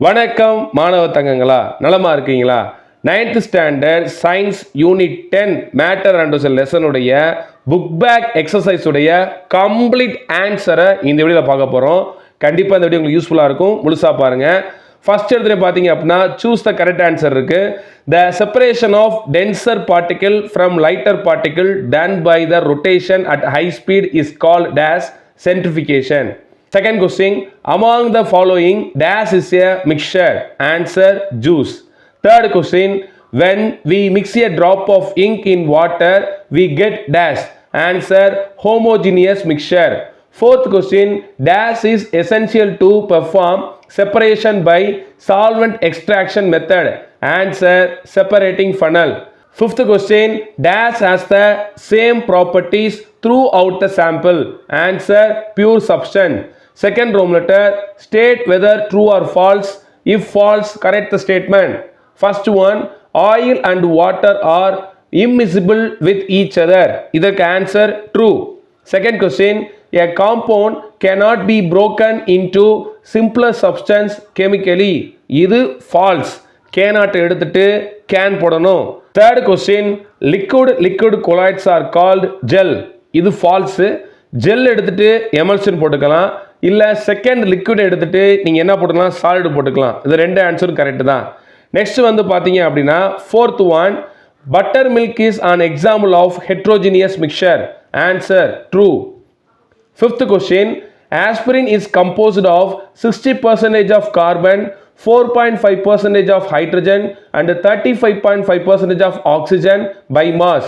வணக்கம் மாணவ தங்கங்களா, நலமா இருக்கீங்களா? 9th standard science unit 10 matter and lesson உடைய புக் பேக் எக்ஸசைஸ் உடைய கம்ப்ளீட் ஆன்சரை இந்த வீடியோவில் பார்க்க போகிறோம். கண்டிப்பாக இந்த வீடியோ உங்களுக்கு யூஸ்ஃபுல்லாக இருக்கும், முழுசாக பாருங்கள். ஃபர்ஸ்ட் இடத்துல பார்த்தீங்க அப்படின்னா சூஸ் த கரெக்ட் ஆன்சர் இருக்கு. The separation of denser particle from lighter particle done by the rotation at high speed is called dash centrifugation. Second question, among the following dash is a mixture? Answer, juice. Third question, when we mix a drop of ink in water we get dash. Answer, homogeneous mixture. Fourth question, dash is essential to perform separation by solvent extraction method. Answer, separating funnel. Fifth question, dash has the same properties throughout the sample. Answer, pure substance. Second Roman letter, state whether true or false. If false, correct the statement. First one, oil and water are immiscible with each other. இதற்கு answer true. Second question, a compound cannot be broken into simpler substance chemically. இது false. cannot எடுத்துட்டு can போடணும். Third question, liquid colloids are called gel. இது false. Gel எடுத்துட்டு emulsion போட்டுக்கலாம், இல்லை second liquid எடுத்துட்டு நீங்கள் என்ன போட்டுக்கலாம், சாலிட் போட்டுக்கலாம். இது ரெண்டு ஆன்சரும் கரெக்டு தான். நெக்ஸ்ட் வந்து பார்த்தீங்க அப்படின்னா fourth one, butter milk is an example of heterogeneous mixture. Answer true. Fifth question, aspirin is composed of 60% of carbon, 4.5% of hydrogen and 35.5% of oxygen by mass.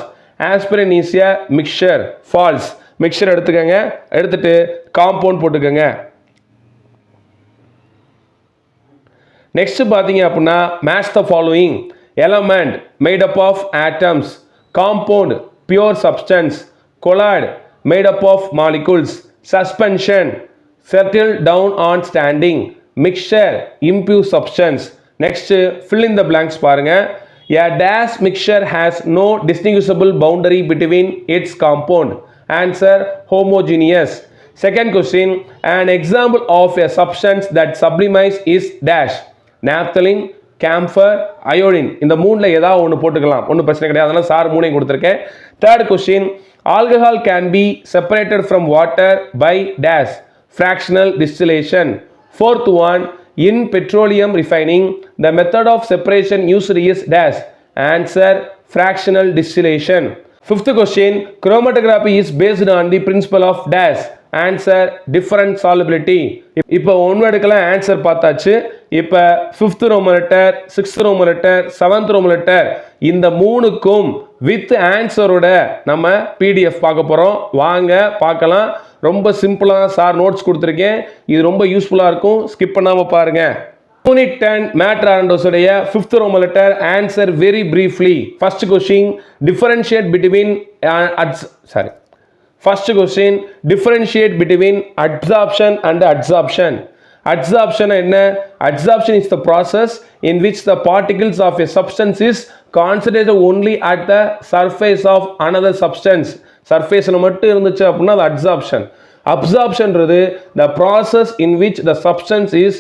Aspirin is a mixture. False. Mixture எடுத்துக்கங்க, எடுத்துட்டு compound போட்டுக்கங்க. Next பார்த்தீங்க அப்படின்னா match the following. Element made up of atoms, compound pure substance, colloid made up of molecules, suspension settle down on standing, mixture impure substance. Next fill in the blanks பாருங்க. A dash mixture has no distinguishable boundary between its compound. Answer, homogeneous. Second question, an example of a substance that sublimates is dash. Naphthalene, camphor, iodine. இந்த மூணுல ஏதாவது ஒன்று போட்டுக்கலாம், ஒன்றும் பிரச்சனை கிடையாது. அதனால சார் மூணையும் கொடுத்துருக்கேன். Third question, alcohol can be separated from water by dash. Fractional distillation. Fourth one, in petroleum refining the method of separation used is dash. Answer, fractional distillation. Fifth question, chromatography is based on the principle of dash. Answer, different solubility. இப்போ ஒன்று எடுக்கலாம், answer பார்த்தாச்சு. இப்போ fifth Roman letter, sixth Roman letter, seventh Roman letter, இந்த மூணுக்கும் with ஆன்சரோட நம்ம PDF பார்க்க போகிறோம். வாங்க பார்க்கலாம். ரொம்ப சிம்பிளாக சார் நோட்ஸ் கொடுத்துருக்கேன், இது ரொம்ப யூஸ்ஃபுல்லாக இருக்கும், ஸ்கிப் பண்ணாமல் பாருங்கள். Unit 10 matter and உடைய 5th Roman letter answer very briefly. First question, differentiate between absorption and adsorption. Adsorption என்ன? Adsorption is the process in which the particles of a substance is concentrated only at the surface of another substance. Surfaceல மட்டும் இருந்துச்சு அப்படின்னா அது adsorption. Absorptionன்றது the process in which the substance is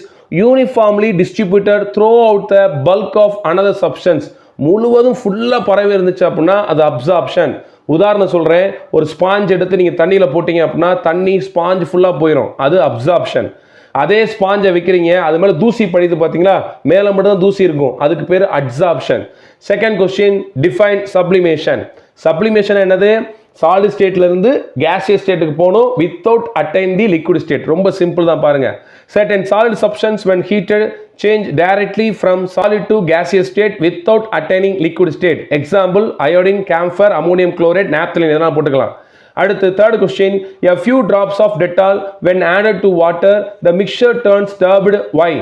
uniformly distributed throughout the bulk of another substance. முழுவதும் ஃபுல்லாக பரவி இருந்துச்சு அப்படின்னா அது அப்சார்ப்ஷன். உதாரணம் சொல்கிறேன், ஒரு ஸ்பாஞ்ச் எடுத்து நீங்கள் தண்ணியில் போட்டிங்க அப்படின்னா தண்ணி ஸ்பாஞ்ச் ஃபுல்லாக போயிடும், அது அப்சார்ப்ஷன். அதே ஸ்பாஞ்சை வைக்கிறீங்க, அது மேலே தூசி படிது பார்த்தீங்களா, மேலே மட்டும் தான் தூசி இருக்கும், அதுக்கு பேர் adsorption. Second question, define sublimation. Sublimation என்னது? சாலிட் ஸ்டேட்லேருந்து கேசியஸ் ஸ்டேட்டுக்கு போகணும் வித்தவுட் அட்டைன் தி லிக்விட் ஸ்டேட். ரொம்ப சிம்பிள் தான் பாருங்க. Certain solid substance when heated change directly from solid to gaseous state without attaining liquid state. Example, iodine, camphor, ammonium chloride, naphthalene இதெல்லாம் போட்டுக்கலாம். அடுத்து third question, a few drops of Dettol when added to water the mixture turns turbid. Why?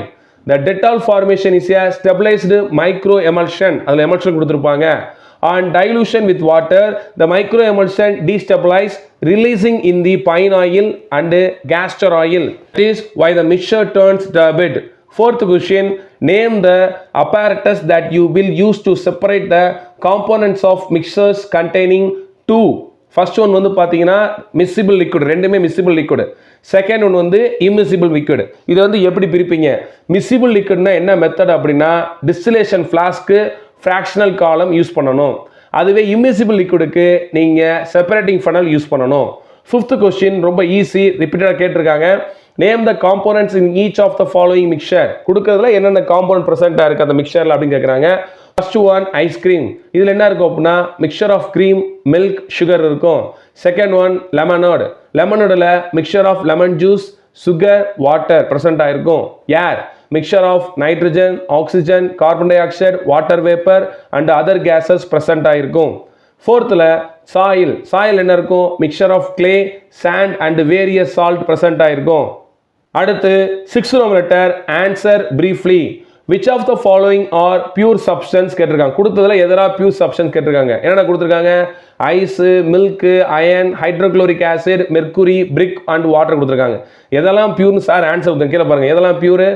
The Dettol formation is a stabilized micro emulsion. அதில் emulsion கொடுத்துருப்பாங்க. On dilution with water, the microemulsion destabilize, releasing in the pine oil and castor oil. That is why the mixture turns turbid. Fourth question, name the apparatus that you will use to separate the components of mixtures containing two first one வந்து பார்த்தீங்கன்னா miscible liquid, ரெண்டுமே miscible liquid. Second one வந்து immiscible liquid. இதை வந்து எப்படி பிரிப்பீங்க? மிஸ்சிபிள் லிக்விட்னா என்ன மெத்தட் அப்படின்னா distillation flask fractional column use பண்ணணும். அதுவே இம்மிசிபிள் லிக்விடுக்கு நீங்கள் செப்பரேட்டிங் ஃபனல் யூஸ் பண்ணணும். ஃபிஃப்த் கொஸ்டின் ரொம்ப ஈஸி, ரிப்பீட்டடாக கேட்டிருக்காங்க. Name the components in each of the following mixture. கொடுக்கறதுல என்னென்ன காம்போனன்ட் ப்ரெசென்ட்டாக இருக்குது அந்த மிக்சரில் அப்படின்னு கேட்குறாங்க. First one ice cream. இதில் என்ன இருக்கும் அப்படின்னா mixture of cream, milk, sugar இருக்கும். செகண்ட் ஒன் லெமனோடு. லெமனோடில் mixture of lemon juice, sugar, water present ஆகிருக்கும். Air mixture of nitrogen, oxygen, carbon dioxide, water vapour and other gases present ஆகிருக்கும். ஃபோர்த்தில் சாயில். சாயில் என்ன இருக்கும்? Mixture of clay, sand and various salt present ஆகிருக்கும். அடுத்து 6th letter answer briefly. Which of the following are pure substance கேட்டிருக்காங்க. கொடுத்ததுல எதரா pure substance கேட்டிருக்காங்க. என்னென்ன கொடுத்துருக்காங்க? Ice, milk, iron, hydrochloric acid, mercury, brick and water கொடுத்துருக்காங்க. எதெல்லாம் பியூர்னு சார் ஆன்சர் கொடுத்தேன் கீழே பாருங்க. எதெல்லாம் pure?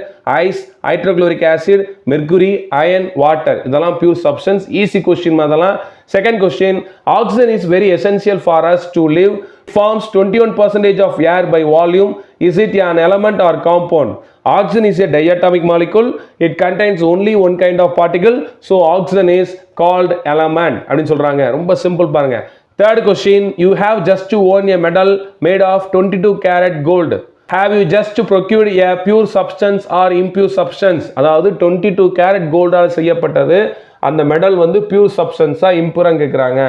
Ice, hydrochloric acid, mercury, iron, water. இதெல்லாம் பியூர் சப்ஸ்டன்ஸ். ஈஸி கொஸ்டின் அதெல்லாம். Second question, oxygen is very essential for us to live. Forms 21% of air by volume. Is it an element or compound? Oxygen is a diatomic molecule. It contains only one kind of particle. So oxygen is called element. அப்படின்னு சொல்றாங்க. ரொம்ப simple பாருங்க. Third question, you have just to own a medal made of 22 karat gold. Have you just to procured a pure substance or impure substance? அதாவது 22 karat கோல்டால் செய்யப்பட்டது. அந்த medal வந்து pure சப்ஸ்டன்ஸா இம்பூரா கேட்குறாங்க.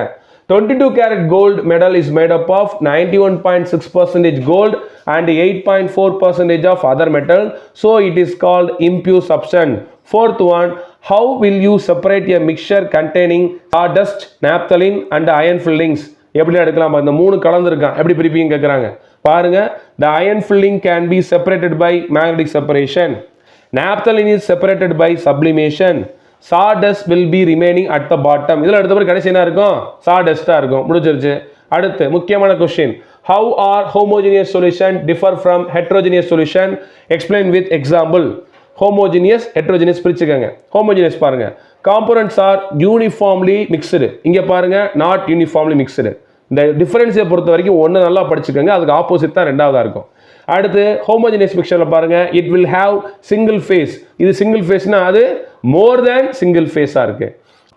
22 karat gold medal is made up of 91.6% gold and 8.4% of other metal. So it is called impure substance. Fourth one, how will you separate a mixture containing sawdust, naphthalene and iron fillings? எப்படி எடுக்கலாம்? இந்த மூணு கலந்து இருக்கான், எப்படி பிரிப்பீங்க கேட்குறாங்க. பாருங்க, the iron filling can be separated by magnetic separation. Naphthalene is separated by sublimation. Sawdust will be remaining at the bottom. இதில் அடுத்த பிறகு கடைசி என்ன இருக்கும்? sawdust-ஆ இருக்கும். முடிஞ்சிருச்சு. அடுத்து முக்கியமான question, how are homogeneous solution differ from heterogeneous solution? Explain with example. homogeneous, heterogeneous பிரிச்சுக்கங்க. homogeneous பாருங்க, components are uniformly mixed. இங்க பாருங்க not uniformly mixed. இந்த டிஃபரன்ஸை பொறுத்த வரைக்கும் ஒன்று நல்லா படிச்சுக்கோங்க, அதுக்கு ஆப்போசிட் தான் ரெண்டாவதாக இருக்கும். அடுத்து ஹோமோஜினியஸ் மிக்சரில் பாருங்க, it will have single phase. இது சிங்கிள் ஃபேஸ்னா அது மோர் தேன் சிங்கிள் ஃபேஸாக இருக்கு.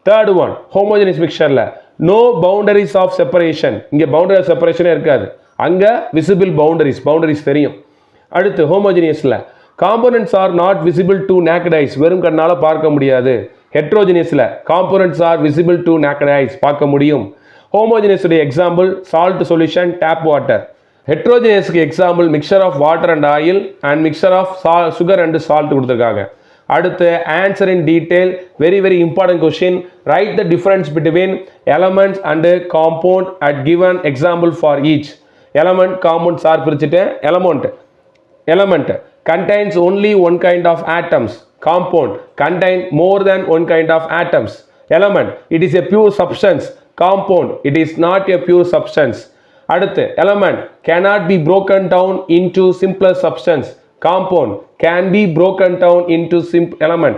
தேர்ட் ஒன், ஹோமோஜினியஸ் மிக்சரில் நோ பவுண்டரிஸ் ஆஃப் செப்பரேஷன். இங்கே பவுண்டரி ஆஃப் செப்பரேஷனே இருக்காது, அங்கே விசிபிள் பவுண்டரிஸ் தெரியும். அடுத்து ஹோமோஜினியஸில் components are not visible to naked eyes, வெறும் கண்ணால் பார்க்க முடியாது. ஹெட்ரோஜினியஸில் components are visible to naked eyes, பார்க்க முடியும். ஹோமோஜினியஸ் உடைய example salt solution, tap water. ஹெட்ரோஜினியஸ்க்கு example mixture of water and oil and mixture of sugar and salt கொடுத்துருக்காங்க. அடுத்து answer in detail, very very important question. Write the difference between elements and compound at given example for each. Element compound sir பிரிச்சுட்டு, element contains only one kind of atoms. Compound contain more than one kind of atoms. Element, it is a pure substance. Compound, it is not a pure substance. அடுத்து element cannot be broken down into simpler substance. Compound can be broken down into element.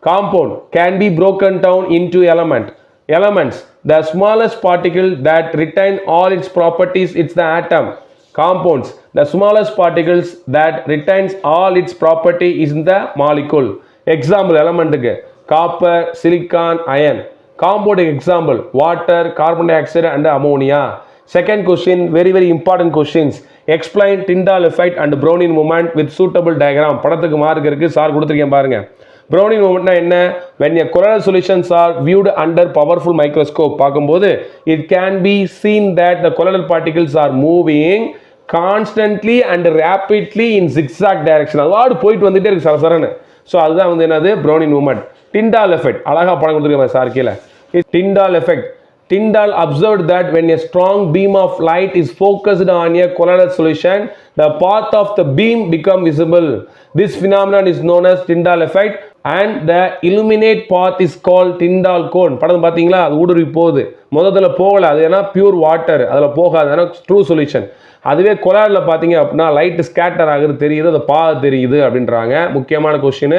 Compound can be broken down into element. Elements, the smallest particle that retain all its properties, it's the atom. Compounds, the smallest particles that retains all its property is in the molecule. Example element க்கு copper, silicon, iron. Compound example water, carbon dioxide and ammonia. Second question, very very important questions. Explain Tyndall effect and Brownian moment with suitable diagram. படத்துக்கு mark இருக்கு, sir கொடுத்திருக்கேன் பாருங்க. Brownian momentனா என்ன? When a colloidal solutions are viewed under powerful microscope, பார்க்கும்போது it can be seen that the colloidal particles are moving constantly and rapidly in zigzag direction. அதாவது போயிட்டு வந்துட்டே இருக்கு சரசரன்னு. ஸோ அதுதான் வந்து என்னது? Brownian moment. Tyndall effect, அழகா படம் கொடுத்துருக்கேன் சார் கீழே. Tyndall effect. Tyndall observed that when a strong beam of light is focused on a colloidal solution, the path of the beam becomes visible. This phenomenon is known as Tyndall effect and the illuminate path is called Tyndall cone. படம் பார்த்தீங்களா? அது ஊடுருவி போகுது, முதல்ல போகல, அது ஏன்னா pure water, அதில் போகாது, ஏன்னா ட்ரூ சொல்யூஷன். அதுவே கொலாரில் பார்த்தீங்க அப்படின்னா லைட் ஸ்கேட்டர் ஆகுது தெரியுது, அது தெரியுது அப்படின்றாங்க. முக்கியமான கொஸ்டின்.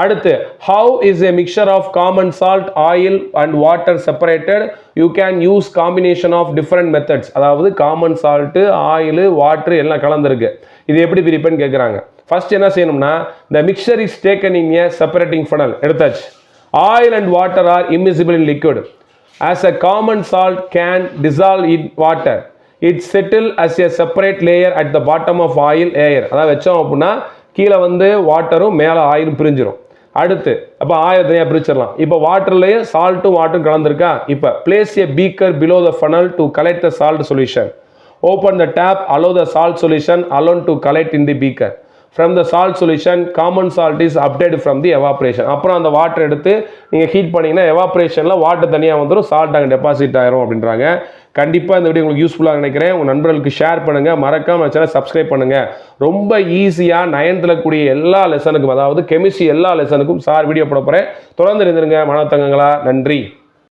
அடுத்து how is a mixture of common salt, oil and water separated? You can use combination of different methods. அதாவது காமன் சால்ட், ஆயில், வாட்டர் எல்லாம் கலந்துருக்கு. இது எப்படி பிரிப்பேன்னு கேட்குறாங்க. ஃபர்ஸ்ட் என்ன செய்யணும்னா the mixture is taken in a separating funnel. எடுத்தாச்சு. Oil and water are immiscible in liquid. As a common salt can dissolve in water, it settle as a separate layer at the bottom of oil layer. அதாவது வச்சோம் அப்படின்னா கீழே வந்து வாட்டரும் மேலே ஆயிலும் பிரிஞ்சிடும். அடுத்து அப்போ ஆயில் தனியாக பிரிச்சிடலாம். இப்போ வாட்டர்லேயே சால்ட்டும் வாட்டரும் கலந்துருக்கா. இப்போ place a beaker below the funnel to collect the salt solution. Open the tap, allow the salt solution alone to collect in the beaker. From the salt solution, common salt is updated from the evaporation. அப்புறம் அந்த water எடுத்து நீங்கள் heat பண்ணிங்கன்னா எவாப்ரேஷனில் water தனியாக வந்துடும், salt அங்கே deposit ஆயிரும் அப்படின்றாங்க. கண்டிப்பாக இந்த வீடியோ உங்களுக்கு யூஸ்ஃபுல்லாக நினைக்கிறேன். உங்கள் நண்பர்களுக்கு ஷேர் பண்ணுங்கள், மறக்காம சேனல் சப்ஸ்கிரைப் பண்ணுங்கள். ரொம்ப ஈஸியாக 9th கூடிய எல்லா லெசனுக்கும், அதாவது கெமிஸ்ட்ரி எல்லா லெசனுக்கும் சார் வீடியோ போட போகிறேன். தொடர்ந்து இருந்துருங்க மாணவ தங்கங்களா. நன்றி.